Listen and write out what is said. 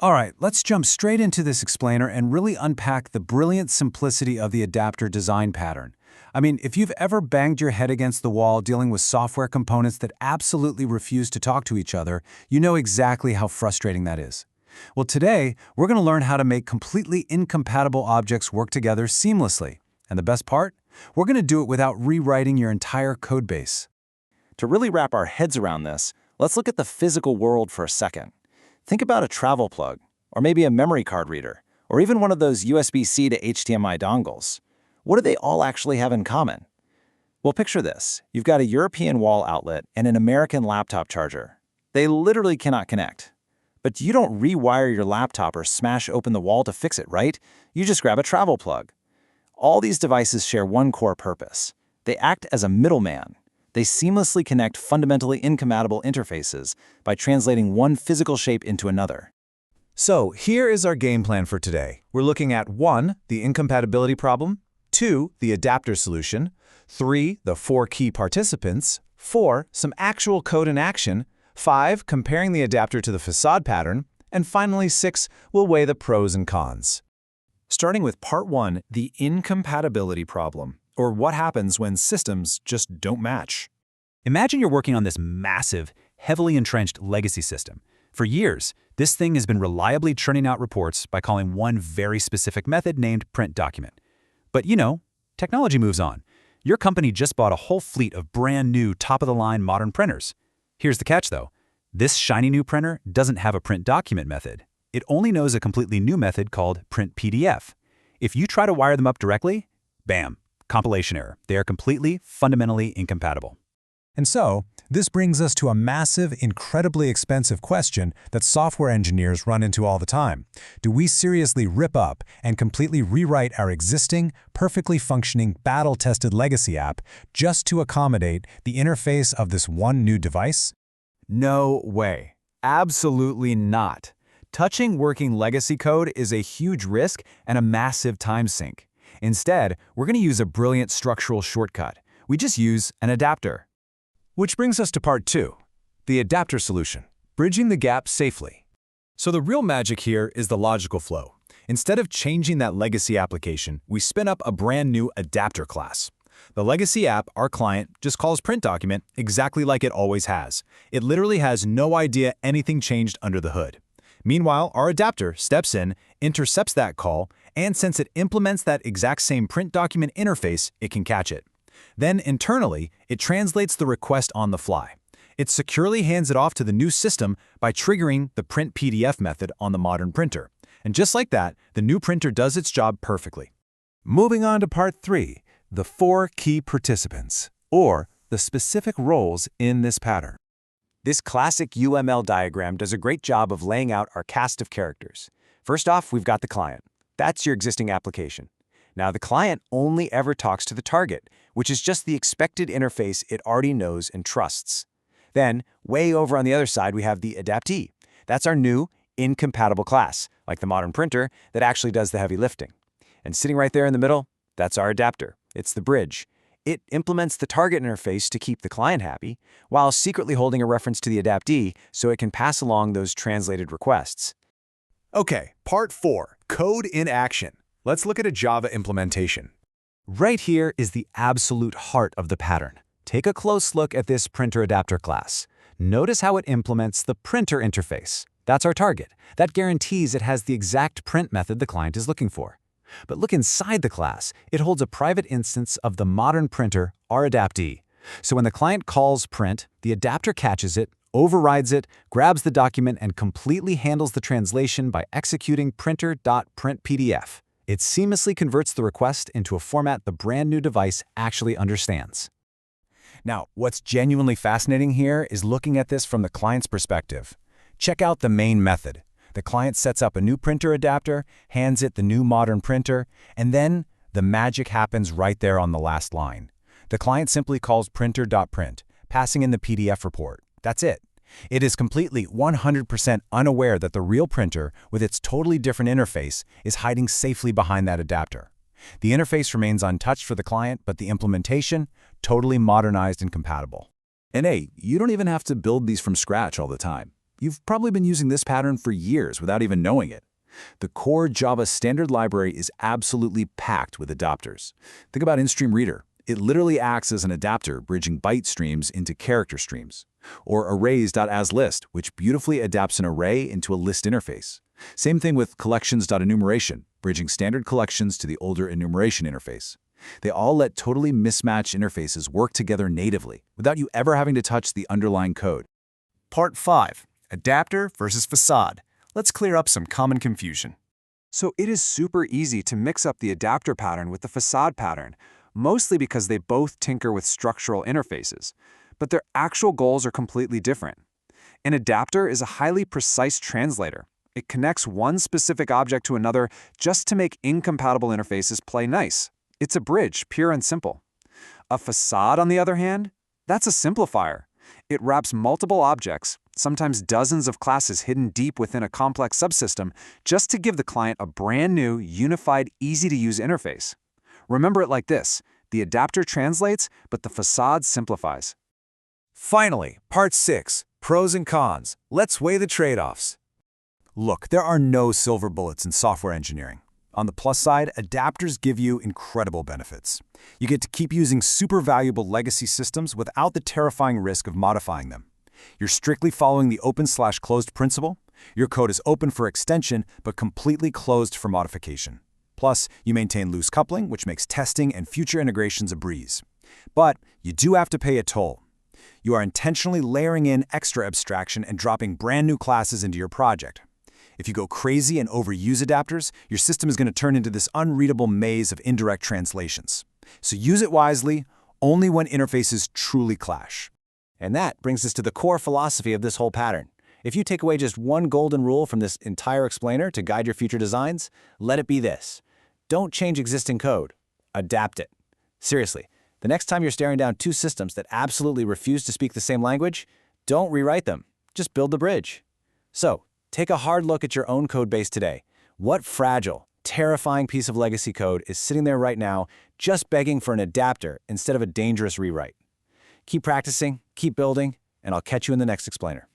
All right, let's jump straight into this explainer and really unpack the brilliant simplicity of the adapter design pattern. I mean, if you've ever banged your head against the wall dealing with software components that absolutely refuse to talk to each other, you know exactly how frustrating that is. Well, today, we're going to learn how to make completely incompatible objects work together seamlessly. And the best part? We're going to do it without rewriting your entire codebase. To really wrap our heads around this, let's look at the physical world for a second. Think about a travel plug, or maybe a memory card reader, or even one of those USB-C to HDMI dongles. What do they all actually have in common? Well, picture this. You've got a European wall outlet and an American laptop charger. They literally cannot connect. But you don't rewire your laptop or smash open the wall to fix it, right? You just grab a travel plug. All these devices share one core purpose. They act as a middleman. They seamlessly connect fundamentally incompatible interfaces by translating one physical shape into another. So here is our game plan for today. We're looking at 1, the incompatibility problem, 2, the adapter solution, 3, the 4 key participants, 4, some actual code in action, 5, comparing the adapter to the facade pattern, and finally 6, we'll weigh the pros and cons. Starting with part 1, the incompatibility problem, or what happens when systems just don't match. Imagine you're working on this massive, heavily entrenched legacy system. For years, this thing has been reliably churning out reports by calling one very specific method named print document. But technology moves on. Your company just bought a whole fleet of brand new, top-of-the-line modern printers. Here's the catch, though. This shiny new printer doesn't have a print document method. It only knows a completely new method called print PDF. If you try to wire them up directly, bam, compilation error. They are completely, fundamentally incompatible. And so, this brings us to a massive, incredibly expensive question that software engineers run into all the time. Do we seriously rip up and completely rewrite our existing, perfectly functioning, battle-tested legacy app just to accommodate the interface of this one new device? No way. Absolutely not. Touching working legacy code is a huge risk and a massive time sink. Instead, we're going to use a brilliant structural shortcut. We just use an adapter. Which brings us to part 2, the adapter solution, bridging the gap safely. So the real magic here is the logical flow. Instead of changing that legacy application, we spin up a brand new adapter class. The legacy app, our client, just calls print document exactly like it always has. It literally has no idea anything changed under the hood. Meanwhile, our adapter steps in, intercepts that call, and since it implements that exact same print document interface, it can catch it. Then, internally, it translates the request on the fly. It securely hands it off to the new system by triggering the print PDF method on the modern printer. And just like that, the new printer does its job perfectly. Moving on to part 3, the 4 key participants, or the specific roles in this pattern. This classic UML diagram does a great job of laying out our cast of characters. First off, we've got the client. That's your existing application. Now, the client only ever talks to the target, which is just the expected interface it already knows and trusts. Then, way over on the other side, we have the adaptee. That's our new, incompatible class, like the modern printer, that actually does the heavy lifting. And sitting right there in the middle, that's our adapter. It's the bridge. It implements the target interface to keep the client happy, while secretly holding a reference to the adaptee so it can pass along those translated requests. Okay, part 4, code in action. Let's look at a Java implementation. Right here is the absolute heart of the pattern. Take a close look at this printer adapter class. Notice how it implements the printer interface. That's our target. That guarantees it has the exact print method the client is looking for. But look inside the class. It holds a private instance of the modern printer, our adaptee. So when the client calls print, the adapter catches it, overrides it, grabs the document, and completely handles the translation by executing printer.printPDF. It seamlessly converts the request into a format the brand new device actually understands. Now, what's genuinely fascinating here is looking at this from the client's perspective. Check out the main method. The client sets up a new printer adapter, hands it the new modern printer, and then the magic happens right there on the last line. The client simply calls printer.print, passing in the PDF report. That's it. It is completely 100% unaware that the real printer, with its totally different interface, is hiding safely behind that adapter. The interface remains untouched for the client, but the implementation, totally modernized and compatible. And hey, you don't even have to build these from scratch all the time. You've probably been using this pattern for years without even knowing it. The core Java standard library is absolutely packed with adapters. Think about in-stream reader. It literally acts as an adapter, bridging byte streams into character streams. Or arrays.asList, which beautifully adapts an array into a list interface. Same thing with collections.enumeration, bridging standard collections to the older enumeration interface. They all let totally mismatched interfaces work together natively, without you ever having to touch the underlying code. Part 5. Adapter versus Facade. Let's clear up some common confusion. So it is super easy to mix up the adapter pattern with the facade pattern, mostly because they both tinker with structural interfaces. But their actual goals are completely different. An adapter is a highly precise translator. It connects one specific object to another just to make incompatible interfaces play nice. It's a bridge, pure and simple. A facade, on the other hand, that's a simplifier. It wraps multiple objects, sometimes dozens of classes hidden deep within a complex subsystem, just to give the client a brand new, unified, easy-to-use interface. Remember it like this: the adapter translates, but the facade simplifies. Finally, Part 6. Pros and cons. Let's weigh the trade-offs. Look, there are no silver bullets in software engineering. On the plus side, adapters give you incredible benefits. You get to keep using super valuable legacy systems without the terrifying risk of modifying them. You're strictly following the open/closed principle. Your code is open for extension, but completely closed for modification. Plus, you maintain loose coupling, which makes testing and future integrations a breeze. But you do have to pay a toll. You are intentionally layering in extra abstraction and dropping brand new classes into your project. If you go crazy and overuse adapters, your system is going to turn into this unreadable maze of indirect translations. So use it wisely, only when interfaces truly clash. And that brings us to the core philosophy of this whole pattern. If you take away just one golden rule from this entire explainer to guide your future designs, let it be this: don't change existing code, adapt it. Seriously, the next time you're staring down two systems that absolutely refuse to speak the same language, don't rewrite them, just build the bridge. So, take a hard look at your own code base today. What fragile, terrifying piece of legacy code is sitting there right now just begging for an adapter instead of a dangerous rewrite? Keep practicing, keep building, and I'll catch you in the next explainer.